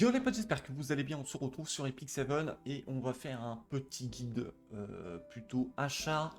Yo les potes, j'espère que vous allez bien, on se retrouve sur Epic 7 et on va faire un petit guide plutôt achat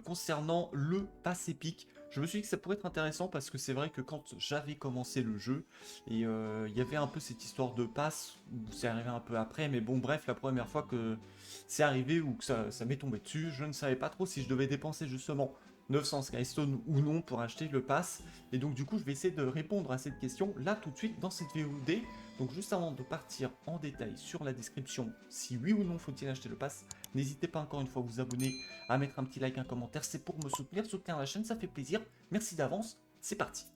concernant le pass Epic. Je me suis dit que ça pourrait être intéressant parce que c'est vrai que quand j'avais commencé le jeu, et il y avait un peu cette histoire de pass, c'est arrivé un peu après, mais bon bref, la première fois que c'est arrivé ou que ça m'est tombé dessus, je ne savais pas trop si je devais dépenser justement 900 Skystone ou non pour acheter le pass. Et donc du coup je vais essayer de répondre à cette question là tout de suite dans cette VOD. Donc juste avant de partir en détail sur la description, si oui ou non faut-il acheter le pass, n'hésitez pas encore une fois à vous abonner, à mettre un petit like, un commentaire, c'est pour me soutenir la chaîne, ça fait plaisir. Merci d'avance, c'est parti.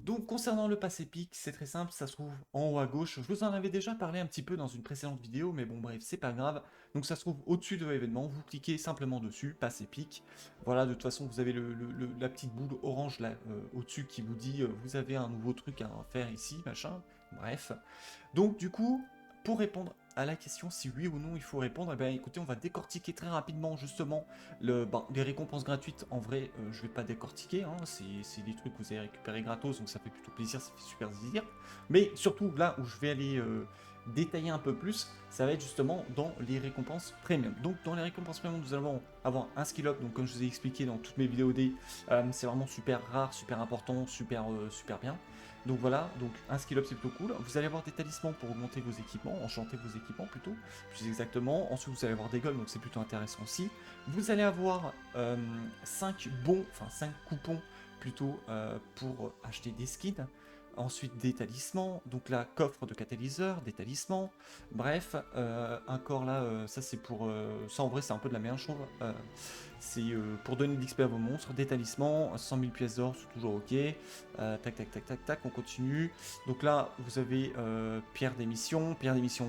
Donc concernant le pass épique, c'est très simple, ça se trouve en haut à gauche. Je vous en avais déjà parlé un petit peu dans une précédente vidéo, mais bon bref, c'est pas grave. Donc ça se trouve au-dessus de l'événement, vous cliquez simplement dessus, pass épique. Voilà, de toute façon, vous avez la petite boule orange là au-dessus qui vous dit vous avez un nouveau truc à faire ici, machin. Bref. Donc du coup, pour répondre à la question si oui ou non il faut répondre, eh bien écoutez, on va décortiquer très rapidement justement les récompenses gratuites. En vrai, je vais pas décortiquer, hein, c'est des trucs que vous avez récupérés gratos, donc ça fait plutôt plaisir, ça fait super plaisir. Mais surtout là où je vais aller détailler un peu plus, ça va être justement dans les récompenses premium. Donc dans les récompenses premium, nous allons avoir un skill up, donc comme je vous ai expliqué dans toutes mes vidéos D, c'est vraiment super rare, super important, super bien. Donc voilà, donc un skill up c'est plutôt cool. Vous allez avoir des talismans pour augmenter vos équipements, enchanter vos équipements plutôt, plus exactement. Ensuite vous allez avoir des golds, donc c'est plutôt intéressant aussi. Vous allez avoir 5 coupons plutôt pour acheter des skins. Ensuite des talismans, donc là coffre de catalyseur, des talismans, bref, encore là, ça c'est pour, ça en vrai c'est un peu de la merde je trouve, c'est pour donner de l'XP à vos monstres, des talismans, 100 000 pièces d'or, c'est toujours ok, tac tac tac tac tac, on continue, donc là vous avez pierre d'émission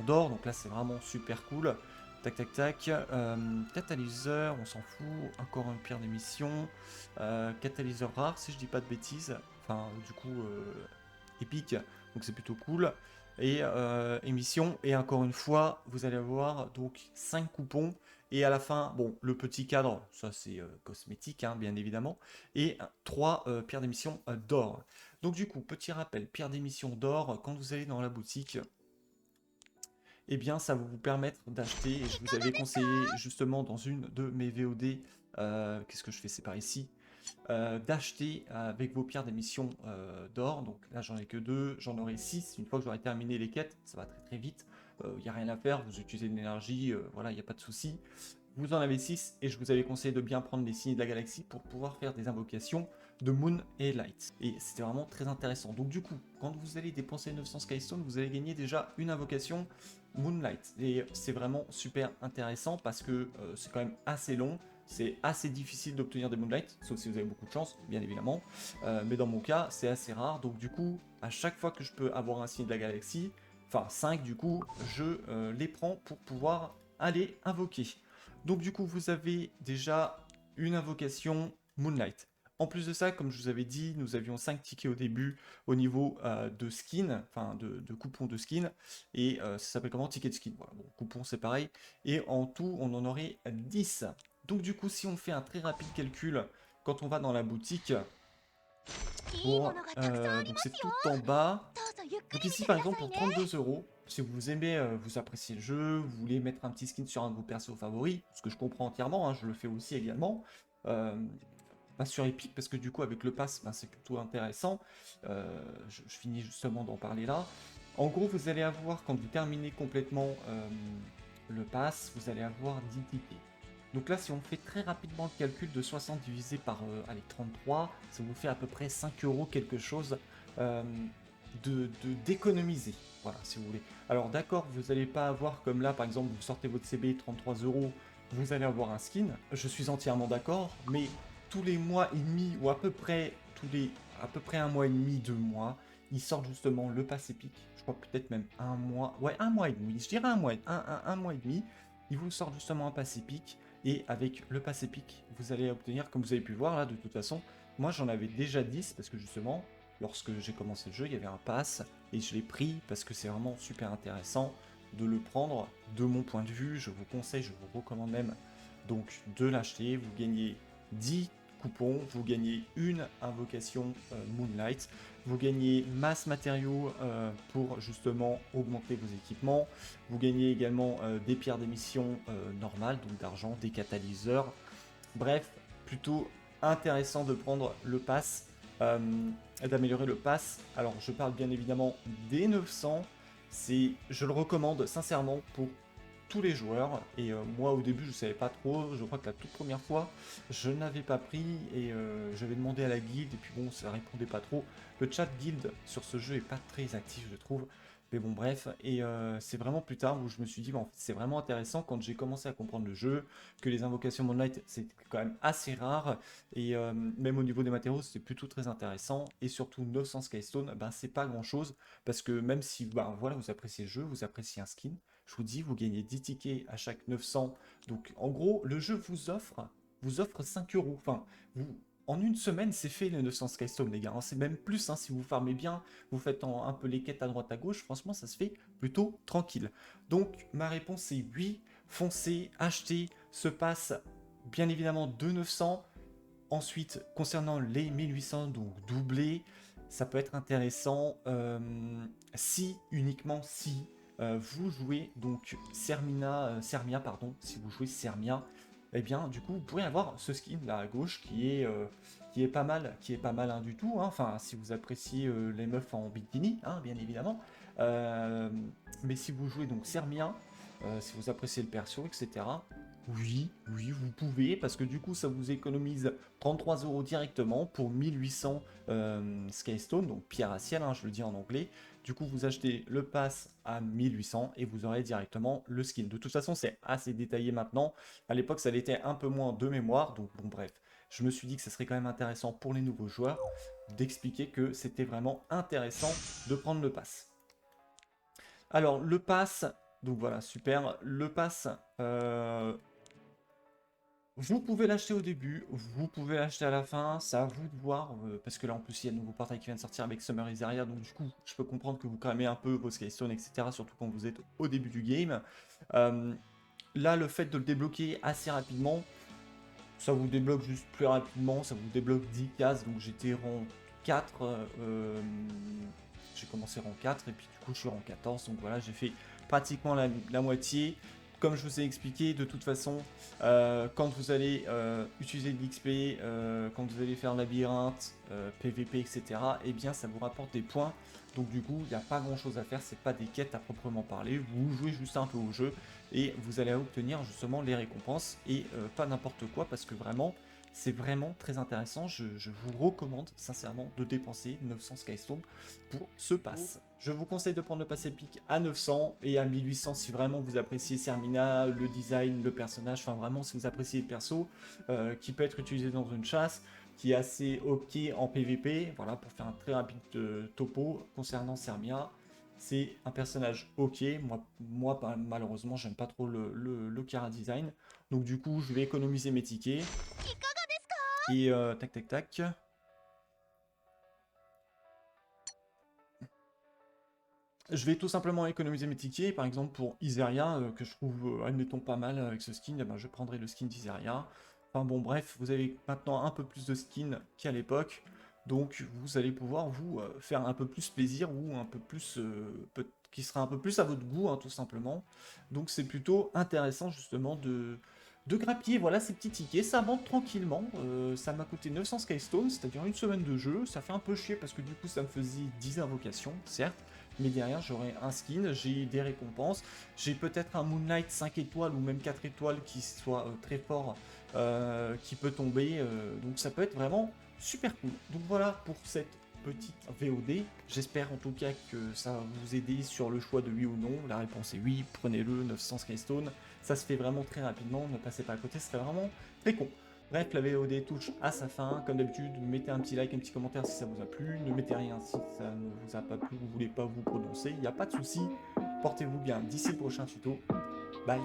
d'or, donc là c'est vraiment super cool, tac tac tac, catalyseur, on s'en fout, encore une pierre d'émission, catalyseur rare si je dis pas de bêtises, enfin du coup épique, donc c'est plutôt cool. Et émission, et encore une fois, vous allez avoir donc 5 coupons, et à la fin, bon, le petit cadre, ça c'est cosmétique, hein, bien évidemment, et 3 pierres d'émission d'or. Donc du coup, petit rappel, pierre d'émission d'or, quand vous allez dans la boutique, eh bien ça va vous permettre d'acheter, et je vous avais conseillé justement dans une de mes VOD, qu'est-ce que je fais, c'est par ici, d'acheter avec vos pierres d'émission d'or. Donc là, j'en ai que 2, j'en aurai 6. Une fois que j'aurai terminé les quêtes, ça va très très vite. Il n'y a rien à faire, vous utilisez de l'énergie, voilà, il n'y a pas de souci. Vous en avez 6 et je vous avais conseillé de bien prendre les signes de la galaxie pour pouvoir faire des invocations de Moon et Light. Et c'était vraiment très intéressant. Donc du coup, quand vous allez dépenser 900 Skystone, vous allez gagner déjà une invocation Moonlight. Et c'est vraiment super intéressant parce que c'est quand même assez long. C'est assez difficile d'obtenir des Moonlight, sauf si vous avez beaucoup de chance, bien évidemment. Mais dans mon cas, c'est assez rare. Donc du coup, à chaque fois que je peux avoir un signe de la galaxie, enfin 5 du coup, je les prends pour pouvoir aller invoquer. Donc du coup, vous avez déjà une invocation Moonlight. En plus de ça, comme je vous avais dit, nous avions 5 tickets au début au niveau de skin, enfin de coupons de skin, et ça s'appelle comment? Ticket de skin. Voilà, bon, coupon c'est pareil. Et en tout, on en aurait 10. Donc du coup, si on fait un très rapide calcul, quand on va dans la boutique, donc c'est tout en bas. Donc ici, par exemple, pour 32 euros, si vous aimez, vous appréciez le jeu, vous voulez mettre un petit skin sur un de vos persos favoris, ce que je comprends entièrement, hein, je le fais aussi également, euh, pas sur Epic, parce que du coup, avec le pass, ben, c'est plutôt intéressant. Je finis justement d'en parler là. En gros, vous allez avoir, quand vous terminez complètement le pass, vous allez avoir 10 tickets. Donc là, si on fait très rapidement le calcul de 60 divisé par allez, 33, ça vous fait à peu près 5 euros quelque chose euh, d'économiser. Voilà, si vous voulez. Alors d'accord, vous n'allez pas avoir comme là, par exemple, vous sortez votre CB 33 euros, vous allez avoir un skin. Je suis entièrement d'accord, mais tous les mois et demi, ou à peu près un mois et demi, 2 mois, ils sortent justement le pass épique. Je crois peut-être même un mois, ouais, un mois et demi. Je dirais un mois et demi. Ils vous sortent justement un pass épique. Et avec le pass épique, vous allez obtenir, comme vous avez pu voir là, de toute façon, moi j'en avais déjà 10 parce que justement, lorsque j'ai commencé le jeu, il y avait un pass et je l'ai pris parce que c'est vraiment super intéressant de le prendre de mon point de vue. Je vous conseille, je vous recommande même donc de l'acheter. Vous gagnez 10 coupons, vous gagnez une invocation Moonlight. vous gagnez masse matériaux pour justement augmenter vos équipements, vous gagnez également des pierres d'émission normales, donc d'argent, des catalyseurs, bref, plutôt intéressant de prendre le pass, d'améliorer le pass. Alors je parle bien évidemment des 900, je le recommande sincèrement pour tous les joueurs, et moi au début je savais pas trop, je crois que la toute première fois je n'avais pas pris, et j'avais demandé à la guilde et puis bon ça répondait pas trop. Le chat guild sur ce jeu est pas très actif je trouve, mais bon bref, et c'est vraiment plus tard où je me suis dit bon, en fait, c'est vraiment intéressant quand j'ai commencé à comprendre le jeu, que les invocations Moonlight c'est quand même assez rare, et même au niveau des matériaux c'était plutôt très intéressant, et surtout 900 Skystone, ben c'est pas grand chose, parce que même si ben, voilà, vous appréciez le jeu, vous appréciez un skin, je vous dis, vous gagnez 10 tickets à chaque 900. Donc, en gros, le jeu vous offre 5 euros. Enfin, en une semaine, c'est fait les 900 Skystone, les gars. C'est même plus, hein, si vous farmez bien, vous faites un peu les quêtes à droite à gauche. Franchement, ça se fait plutôt tranquille. Donc, ma réponse est oui. Foncez, achetez ce pass, bien évidemment, de 900. Ensuite, concernant les 1800, donc doublé, ça peut être intéressant si, uniquement si, vous jouez donc Sermia, pardon, si vous jouez Sermia, eh bien du coup vous pourrez avoir ce skin là à gauche qui est pas mal, hein, du tout, hein. Enfin si vous appréciez les meufs en bikini, hein, bien évidemment. Euh, mais si vous jouez donc Sermia, si vous appréciez le perso, etc. Oui, oui, vous pouvez, parce que du coup, ça vous économise 33 euros directement pour 1800 Skystone, donc pierre à ciel, hein, je le dis en anglais. Du coup, vous achetez le pass à 1800 et vous aurez directement le skin. De toute façon, c'est assez détaillé maintenant. À l'époque, ça l'était un peu moins de mémoire, donc bon, bref. Je me suis dit que ce serait quand même intéressant pour les nouveaux joueurs d'expliquer que c'était vraiment intéressant de prendre le pass. Alors, le pass, donc voilà, super. Le pass, vous pouvez l'acheter au début, vous pouvez l'acheter à la fin, c'est à vous de voir, parce que là en plus il y a le nouveau portail qui vient de sortir avec Summer Isaria, donc du coup je peux comprendre que vous cramez un peu vos Skystone, etc., surtout quand vous êtes au début du game. Euh, Là le fait de le débloquer assez rapidement, ça vous débloque juste plus rapidement, ça vous débloque 10 cases, donc j'étais rang 4, j'ai commencé rang 4 et puis du coup je suis rang 14, donc voilà j'ai fait pratiquement la moitié. Comme je vous ai expliqué, de toute façon, quand vous allez utiliser de l'XP, quand vous allez faire labyrinthe, PVP, etc., eh bien ça vous rapporte des points. Donc du coup, il n'y a pas grand chose à faire, c'est pas des quêtes à proprement parler, vous jouez juste un peu au jeu et vous allez obtenir justement les récompenses et pas n'importe quoi parce que vraiment, c'est vraiment très intéressant. Je vous recommande sincèrement de dépenser 900 Skystone pour ce pass. Je vous conseille de prendre le pass épique à 900 et à 1800 si vraiment vous appréciez Sermina, le design, le personnage, enfin vraiment si vous appréciez le perso qui peut être utilisé dans une chasse, qui est assez ok en PVP, voilà pour faire un très rapide topo concernant Sermia. C'est un personnage ok, moi malheureusement j'aime pas trop le Kara design, donc du coup je vais économiser mes tickets et tac tac tac. Je vais tout simplement économiser mes tickets, par exemple pour Iseria, que je trouve, admettons, pas mal avec ce skin, eh ben, je prendrai le skin d'Iseria. Enfin bon, bref, vous avez maintenant un peu plus de skins qu'à l'époque, donc vous allez pouvoir vous faire un peu plus plaisir ou un peu plus, qui sera un peu plus à votre goût, hein, tout simplement. Donc c'est plutôt intéressant justement de grappiller, voilà, ces petits tickets, ça monte tranquillement, ça m'a coûté 900 Skystone, c'est-à-dire une semaine de jeu, ça fait un peu chier parce que du coup ça me faisait 10 invocations, certes, mais derrière j'aurai un skin, j'ai des récompenses, j'ai peut-être un Moonlight 5 étoiles ou même 4 étoiles qui soit très fort, qui peut tomber, donc ça peut être vraiment super cool. Donc voilà pour cette petite VOD, j'espère en tout cas que ça va vous aider sur le choix de oui ou non. La réponse est oui, prenez-le, 900 Skystone, ça se fait vraiment très rapidement, ne passez pas à côté, ce serait vraiment très con. Bref, la VOD touche à sa fin. Comme d'habitude, mettez un petit like, un petit commentaire si ça vous a plu. Ne mettez rien si ça ne vous a pas plu, vous voulez pas vous prononcer. Il n'y a pas de souci. Portez-vous bien d'ici le prochain tuto. Bye.